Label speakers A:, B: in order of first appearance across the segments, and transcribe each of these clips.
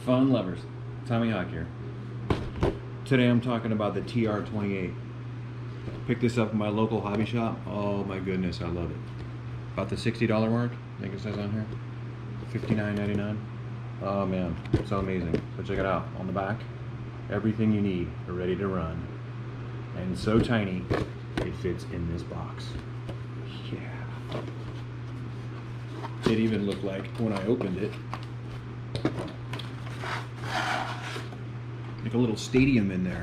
A: Fun lovers, Tommy Hawk here. Today I'm talking about the TR28. Picked this up in my local hobby shop. Oh my goodness, I love it. About the $60 mark, I think it says on here. $59.99. Oh man, so amazing. So check it out, on the back, everything you need are ready to run. And so tiny, it fits in this box. Yeah. It even looked like, when I opened it, like a little stadium in there.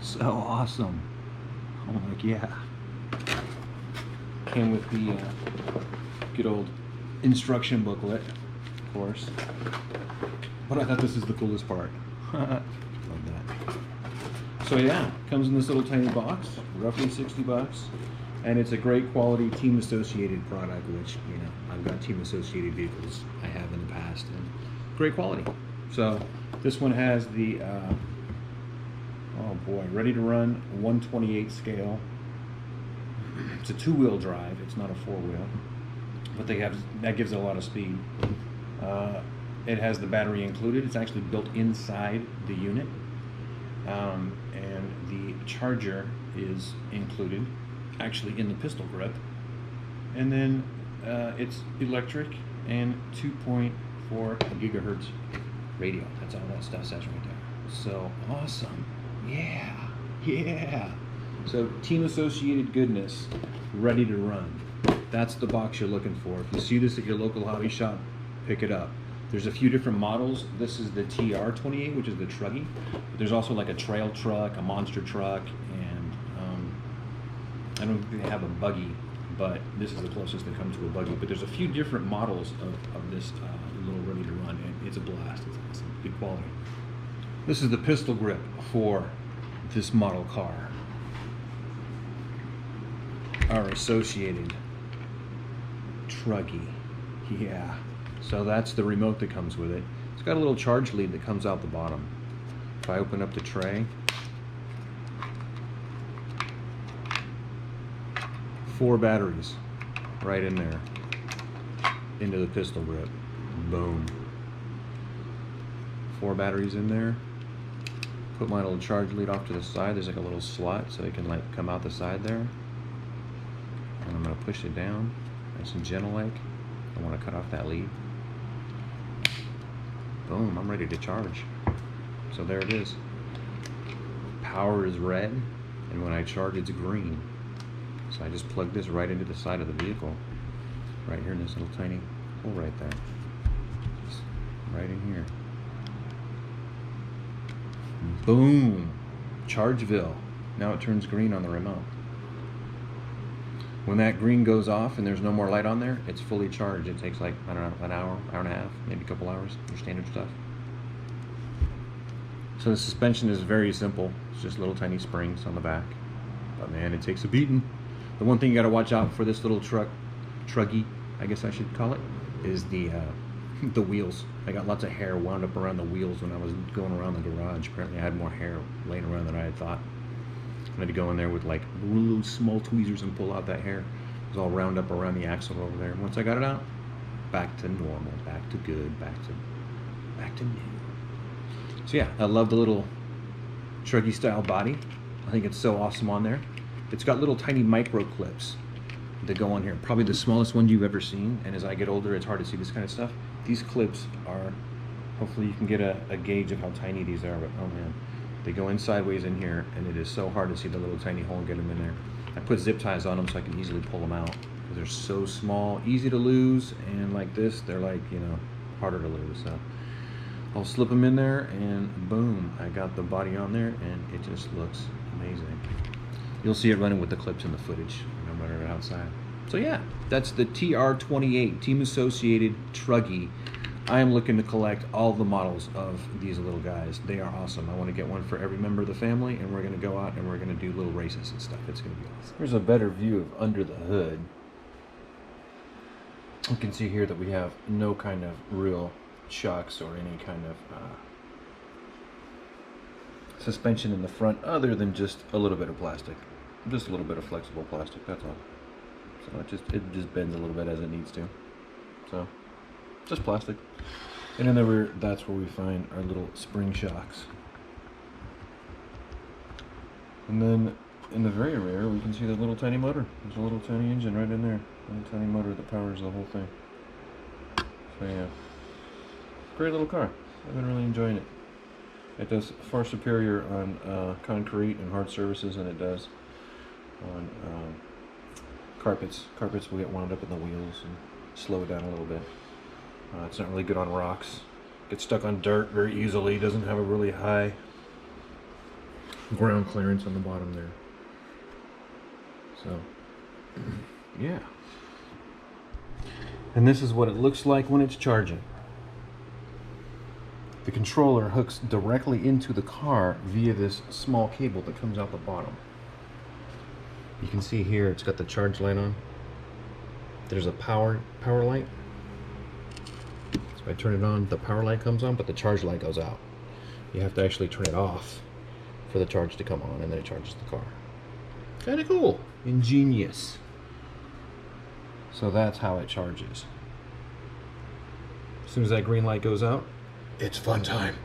A: So awesome. I'm like, yeah. Came with the good old instruction booklet, of course. But I thought this is the coolest part. Love that. So yeah, comes in this little tiny box, roughly 60 bucks. And it's a great quality team associated product, which, you know, I've got team associated vehicles I have in the past, and great quality. So this one has the, oh boy, ready to run 128 scale. It's a 2-wheel drive, it's not a 4-wheel, but that gives it a lot of speed. It has the battery included. It's actually built inside the unit, and the charger is included, actually in the pistol grip. And then it's electric and 2.4 gigahertz radio. That's all that stuff says right there. So awesome. Yeah, yeah. So team associated goodness, ready to run. That's the box you're looking for. If you see this at your local hobby shop, pick it up. There's a few different models. This is the TR28, which is the Truggy. But there's also like a trail truck, a monster truck, and I don't think they have a buggy, but this is the closest they come to a buggy. But there's a few different models of this little ready to run, and it's a blast. It's awesome, good quality. This is the pistol grip for this model car. Our associated Truggy, yeah. So that's the remote that comes with it. It's got a little charge lead that comes out the bottom. If I open up the tray, 4 batteries right in there into the pistol grip. Boom. 4 batteries in there. Put my little charge lead off to the side. There's like a little slot so it can like come out the side there. And I'm gonna push it down nice and gentle like. I want to cut off that lead. Boom, I'm ready to charge. So there it is. Power is red, and when I charge it's green. So I just plug this right into the side of the vehicle, right here in this little tiny hole right there. Just right in here. Boom! Chargeville. Now it turns green on the remote. When that green goes off and there's no more light on there, it's fully charged. It takes like, I don't know, an hour, hour and a half, maybe a couple hours, your standard stuff. So the suspension is very simple. It's just little tiny springs on the back. But man, it takes a beating. The one thing you gotta watch out for this little Truggy, I guess I should call it, is the wheels. I got lots of hair wound up around the wheels when I was going around the garage. Apparently I had more hair laying around than I had thought. I had to go in there with like little small tweezers and pull out that hair. It was all wound up around the axle over there. And once I got it out, back to normal, back to good, back to new. So yeah, I love the little Truggy style body. I think it's so awesome on there. It's got little tiny micro clips that go on here. Probably the smallest one you've ever seen. And as I get older, it's hard to see this kind of stuff. These clips are, hopefully you can get a gauge of how tiny these are, but oh man. They go in sideways in here, and it is so hard to see the little tiny hole and get them in there. I put zip ties on them so I can easily pull them out. They're so small, easy to lose, and like this, they're like, you know, harder to lose. So I'll slip them in there, and boom, I got the body on there, and it just looks amazing. You'll see it running with the clips in the footage when I'm running it outside. So yeah, that's the TR28, Team Associated Truggy. I am looking to collect all the models of these little guys. They are awesome. I want to get one for every member of the family, and we're going to go out and we're going to do little races and stuff. It's going to be awesome. Here's a better view of under the hood. You can see here that we have no kind of real shocks or any kind of suspension in the front other than just a little bit of plastic. Just a little bit of flexible plastic, that's all. So it just bends a little bit as it needs to. So, just plastic. And in the rear, that's where we find our little spring shocks. And then in the very rear, we can see the little tiny motor. There's a little tiny engine right in there. A little tiny motor that powers the whole thing. So yeah, great little car. I've been really enjoying it. It does far superior on concrete and hard surfaces than it does on carpets. Carpets will get wound up in the wheels and slow it down a little bit. It's not really good on rocks. Gets stuck on dirt very easily. Doesn't have a really high ground clearance on the bottom there. So, yeah. And this is what it looks like when it's charging. The controller hooks directly into the car via this small cable that comes out the bottom. You can see here it's got the charge light on. There's a power light. So if I turn it on, the power light comes on, but the charge light goes out. You have to actually turn it off for the charge to come on, and then it charges the car. Kind of cool. Ingenious. So that's how it charges. As soon as that green light goes out, it's fun time.